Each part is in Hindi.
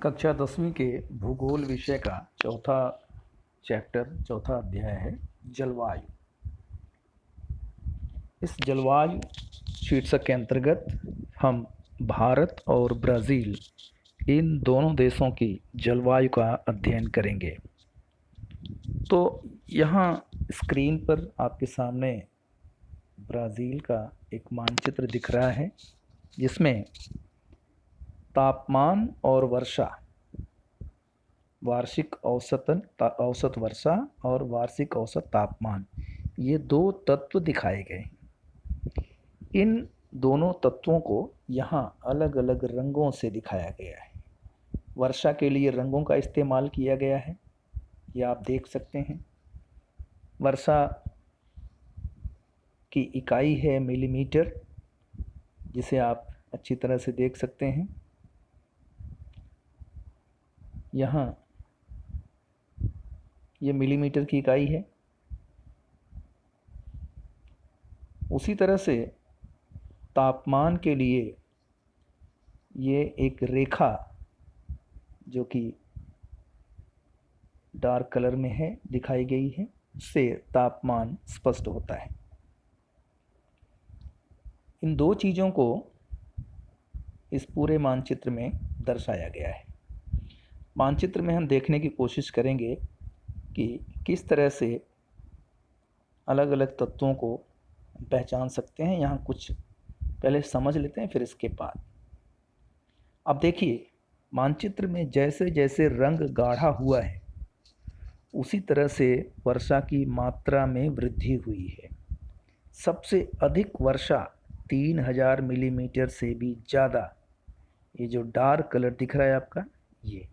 कक्षा 10वीं के भूगोल विषय का चौथा अध्याय है जलवायु। इस जलवायु शीर्षक के अंतर्गत हम भारत और ब्राज़ील इन दोनों देशों की जलवायु का अध्ययन करेंगे। तो यहाँ स्क्रीन पर आपके सामने ब्राज़ील का एक मानचित्र दिख रहा है, जिसमें तापमान और वर्षा, वार्षिक औसत वर्षा और वार्षिक औसत तापमान, ये दो तत्व दिखाए गए। इन दोनों तत्वों को यहाँ अलग अलग रंगों से दिखाया गया है। वर्षा के लिए रंगों का इस्तेमाल किया गया है, ये आप देख सकते हैं। वर्षा की इकाई है मिलीमीटर, जिसे आप अच्छी तरह से देख सकते हैं। यहाँ ये मिलीमीटर की इकाई है। उसी तरह से तापमान के लिए ये एक रेखा जो कि डार्क कलर में है दिखाई गई है, उससे तापमान स्पष्ट होता है। इन दो चीज़ों को इस पूरे मानचित्र में दर्शाया गया है। मानचित्र में हम देखने की कोशिश करेंगे कि किस तरह से अलग अलग तत्वों को पहचान सकते हैं। यहाँ कुछ पहले समझ लेते हैं, फिर इसके बाद अब देखिए, मानचित्र में जैसे जैसे रंग गाढ़ा हुआ है, उसी तरह से वर्षा की मात्रा में वृद्धि हुई है। सबसे अधिक वर्षा 3000 मिलीमीटर से भी ज़्यादा, ये जो डार्क कलर दिख रहा है आपका, ये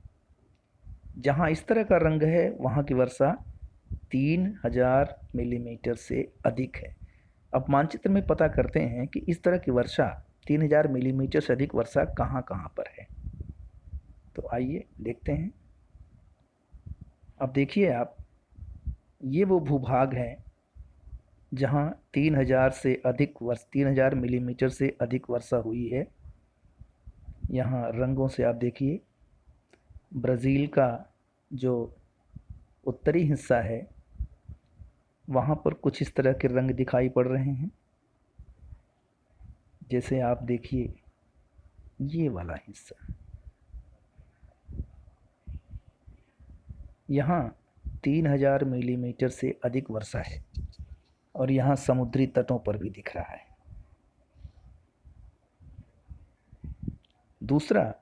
जहाँ इस तरह का रंग है वहाँ की वर्षा 3000 मिलीमीटर से अधिक है। अब मानचित्र में पता करते हैं कि इस तरह की वर्षा 3000 मिलीमीटर से अधिक वर्षा कहाँ कहाँ पर है। तो आइए देखते हैं। अब देखिए आप, ये वो भूभाग है जहाँ 3000 मिलीमीटर से अधिक वर्षा हुई है। यहाँ रंगों से आप देखिए, ब्राज़ील का जो उत्तरी हिस्सा है वहाँ पर कुछ इस तरह के रंग दिखाई पड़ रहे हैं। जैसे आप देखिए ये वाला हिस्सा, यहाँ 3000 मिलीमीटर से अधिक वर्षा है और यहाँ समुद्री तटों पर भी दिख रहा है। दूसरा,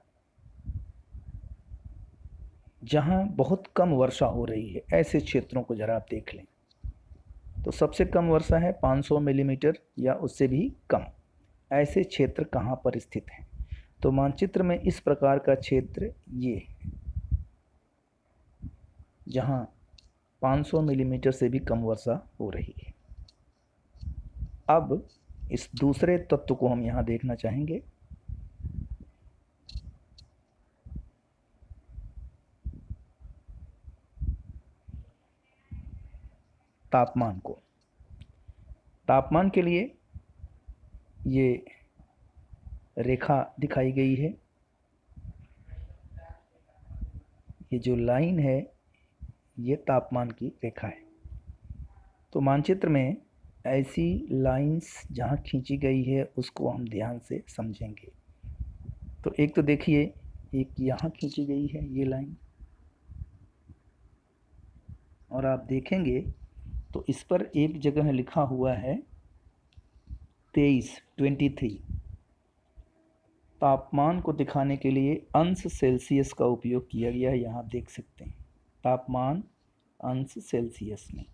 जहाँ बहुत कम वर्षा हो रही है, ऐसे क्षेत्रों को ज़रा आप देख लें। तो सबसे कम वर्षा है 500 मिलीमीटर या उससे भी कम। ऐसे क्षेत्र कहाँ पर स्थित हैं? तो मानचित्र में इस प्रकार का क्षेत्र ये, जहाँ 500 मिलीमीटर से भी कम वर्षा हो रही है। अब इस दूसरे तत्व को हम यहाँ देखना चाहेंगे। तापमान को, तापमान के लिए ये रेखा दिखाई गई है। ये जो लाइन है ये तापमान की रेखा है। तो मानचित्र में ऐसी लाइंस जहाँ खींची गई है उसको हम ध्यान से समझेंगे। तो एक तो देखिए, एक यहाँ खींची गई है ये लाइन, और आप देखेंगे तो इस पर एक जगह लिखा हुआ है 23 तापमान को दिखाने के लिए अंश सेल्सियस का उपयोग किया गया है। यहाँ देख सकते हैं तापमान अंश सेल्सियस में।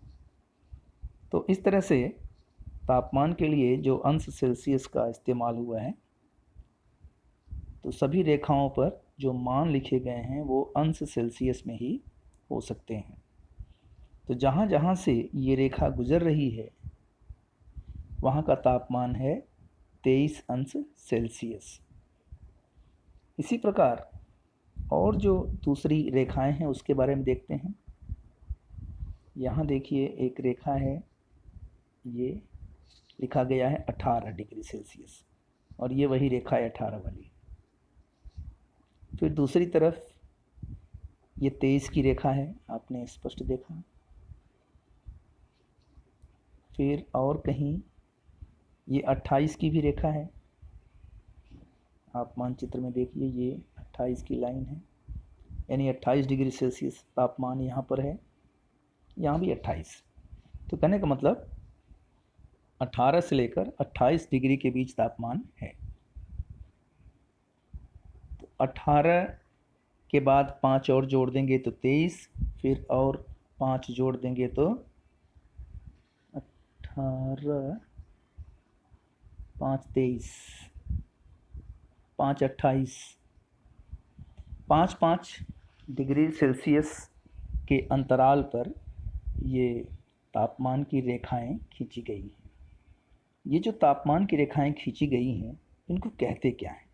तो इस तरह से तापमान के लिए जो अंश सेल्सियस का इस्तेमाल हुआ है, तो सभी रेखाओं पर जो मान लिखे गए हैं वो अंश सेल्सियस में ही हो सकते हैं। तो जहाँ जहाँ से ये रेखा गुजर रही है वहाँ का तापमान है 23 अंश सेल्सियस। इसी प्रकार और जो दूसरी रेखाएं हैं उसके बारे में देखते हैं। यहाँ देखिए एक रेखा है, ये लिखा गया है 18 डिग्री सेल्सियस, और ये वही रेखा है 18 वाली। फिर दूसरी तरफ ये 23 की रेखा है, आपने स्पष्ट देखा। फिर और कहीं ये 28 की भी रेखा है, आप मानचित्र में देखिए, ये 28 की लाइन है, यानी 28 डिग्री सेल्सियस तापमान यहाँ पर है, यहाँ भी 28। तो कहने का मतलब 18 से लेकर 28 डिग्री के बीच तापमान है। तो 18 के बाद 5 और जोड़ देंगे तो 23, फिर और 5 जोड़ देंगे तो 18, 5 23, 5 28, 5 डिग्री सेल्सियस के अंतराल पर ये तापमान की रेखाएं खींची गई हैं। ये जो तापमान की रेखाएं खींची गई हैं, इनको कहते क्या हैं?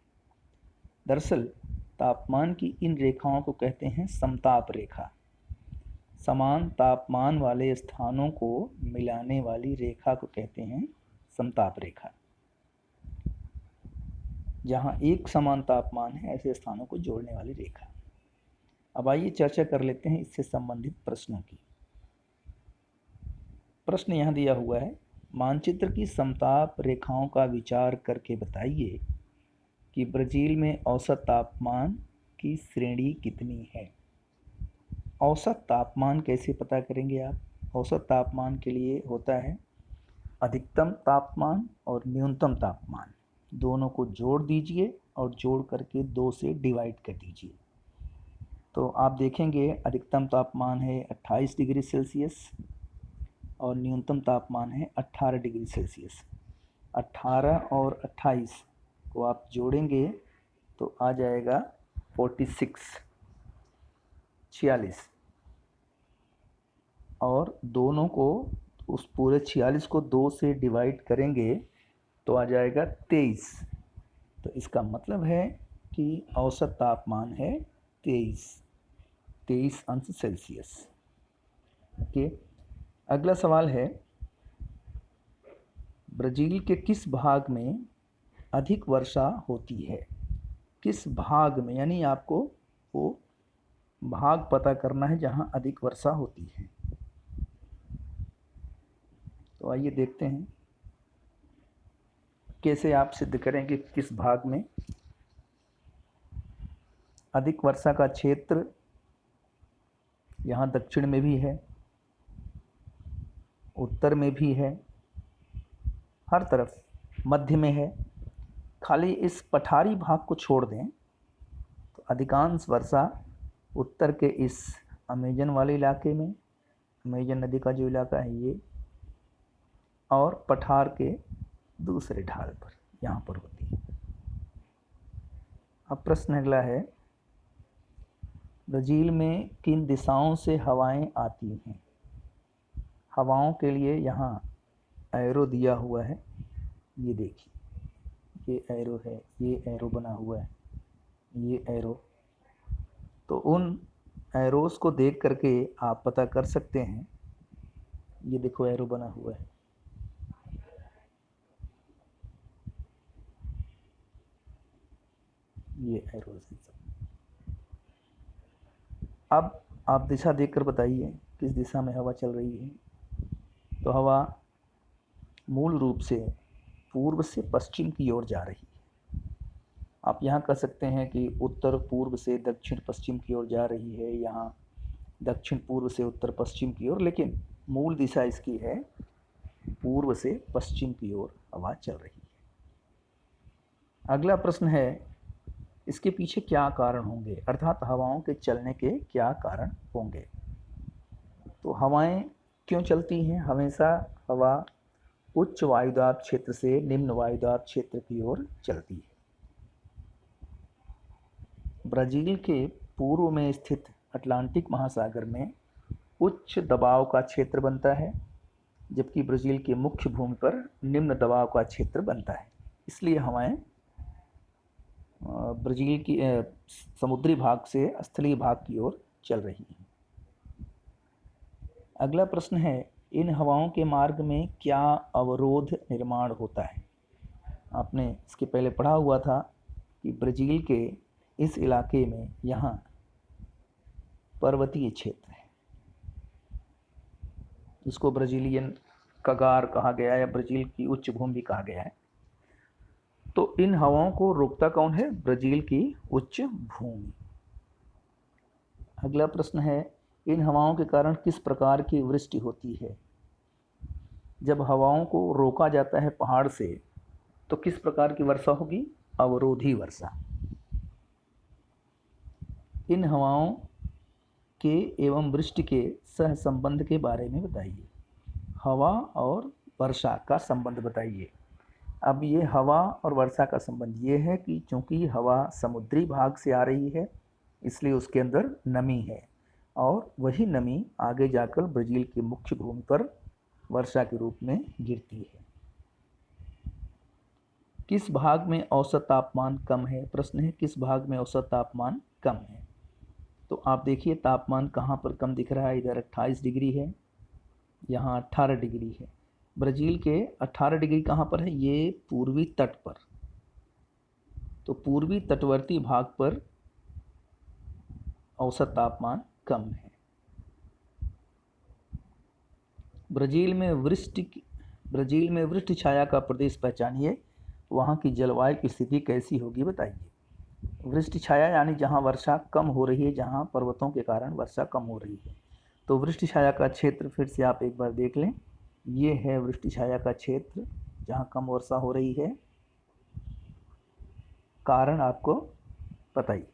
दरअसल तापमान की इन रेखाओं को कहते हैं समताप रेखा। समान तापमान वाले स्थानों को मिलाने वाली रेखा को कहते हैं समताप रेखा। जहाँ एक समान तापमान है, ऐसे स्थानों को जोड़ने वाली रेखा। अब आइए चर्चा कर लेते हैं इससे संबंधित प्रश्नों की। प्रश्न यहाँ दिया हुआ है, मानचित्र की समताप रेखाओं का विचार करके बताइए कि ब्राज़ील में औसत तापमान की श्रेणी कितनी है। औसत तापमान कैसे पता करेंगे आप? औसत तापमान के लिए होता है अधिकतम तापमान और न्यूनतम तापमान, दोनों को जोड़ दीजिए और जोड़ करके 2 से डिवाइड कर दीजिए। तो आप देखेंगे अधिकतम तापमान है 28 डिग्री सेल्सियस और न्यूनतम तापमान है 18 डिग्री सेल्सियस। 18 और 28 को आप जोड़ेंगे तो आ जाएगा 46, और दोनों को, उस पूरे 46 को 2 से डिवाइड करेंगे तो आ जाएगा 23। तो इसका मतलब है कि औसत तापमान है 23 अंश सेल्सियस। ओके, अगला सवाल है, ब्राज़ील के किस भाग में अधिक वर्षा होती है? किस भाग में, यानी आपको वो भाग पता करना है जहाँ अधिक वर्षा होती है। तो आइए देखते हैं कैसे आप सिद्ध करेंगे किस भाग में अधिक वर्षा का क्षेत्र। यहाँ दक्षिण में भी है, उत्तर में भी है, हर तरफ, मध्य में है। खाली इस पठारी भाग को छोड़ दें तो अधिकांश वर्षा उत्तर के इस अमेजन वाले इलाके में, अमेजन नदी का जो इलाका है ये, और पठार के दूसरे ढाल पर, यहाँ पर होती है। अब प्रश्न अगला है, ब्राज़ील में किन दिशाओं से हवाएं आती हैं? हवाओं के लिए यहाँ एरो दिया हुआ है, ये देखिए, ये एरो है, ये एरो बना हुआ है, ये एरो। तो उन एरोस को देख करके आप पता कर सकते हैं, ये देखो एरो बना हुआ है, ये एरोस है सब। अब आप दिशा देखकर बताइए किस दिशा में हवा चल रही है। तो हवा मूल रूप से पूर्व से पश्चिम की ओर जा रही है। आप यहाँ कह सकते हैं कि उत्तर पूर्व से दक्षिण पश्चिम की ओर जा रही है, यहाँ दक्षिण पूर्व से उत्तर पश्चिम की ओर, लेकिन मूल दिशा इसकी है पूर्व से पश्चिम की ओर हवा चल रही है। अगला प्रश्न है, इसके पीछे क्या कारण होंगे, अर्थात हवाओं के चलने के क्या कारण होंगे। तो हवाएं क्यों चलती हैं? हमेशा हवा उच्च वायुदाब क्षेत्र से निम्न वायुदाब क्षेत्र की ओर चलती है। ब्राज़ील के पूर्व में स्थित अटलांटिक महासागर में उच्च दबाव का क्षेत्र बनता है, जबकि ब्राज़ील के मुख्य भूमि पर निम्न दबाव का क्षेत्र बनता है। इसलिए हवाएं ब्राज़ील की समुद्री भाग से स्थलीय भाग की ओर चल रही हैं। अगला प्रश्न है, इन हवाओं के मार्ग में क्या अवरोध निर्माण होता है? आपने इसके पहले पढ़ा हुआ था कि ब्राज़ील के इस इलाके में यहाँ पर्वतीय क्षेत्र है। इसको ब्राज़ीलियन कगार कहा गया है या ब्राज़ील की उच्च भूमि भी कहा गया है। तो इन हवाओं को रोकता कौन है? ब्राज़ील की उच्च भूमि। अगला प्रश्न है, इन हवाओं के कारण किस प्रकार की वृष्टि होती है? जब हवाओं को रोका जाता है पहाड़ से तो किस प्रकार की वर्षा होगी? अवरोधी वर्षा। इन हवाओं के एवं वृष्टि के सह संबंध के बारे में बताइए। हवा और वर्षा का संबंध बताइए। अब ये हवा और वर्षा का संबंध ये है कि चूंकि हवा समुद्री भाग से आ रही है इसलिए उसके अंदर नमी है और वही नमी आगे जाकर ब्राज़ील की मुख्य भूमि पर वर्षा के रूप में गिरती है। किस भाग में औसत तापमान कम है? प्रश्न है, किस भाग में औसत तापमान कम है? तो आप देखिए तापमान कहाँ पर कम दिख रहा है। इधर 28 डिग्री है, यहाँ 18 डिग्री है। ब्राज़ील के 18 डिग्री कहाँ पर है? ये पूर्वी तट पर। तो पूर्वी तटवर्ती भाग पर औसत तापमान कम है। ब्राज़ील में वृष्टि छाया का प्रदेश पहचानिए। वहाँ की जलवायु की स्थिति कैसी होगी बताइए। वृष्टि छाया यानी जहाँ वर्षा कम हो रही है, जहाँ पर्वतों के कारण वर्षा कम हो रही है। तो वृष्टि छाया का क्षेत्र फिर से आप एक बार देख लें। ये है वृष्टि छाया का क्षेत्र जहाँ कम वर्षा हो रही है। कारण आपको बताइए।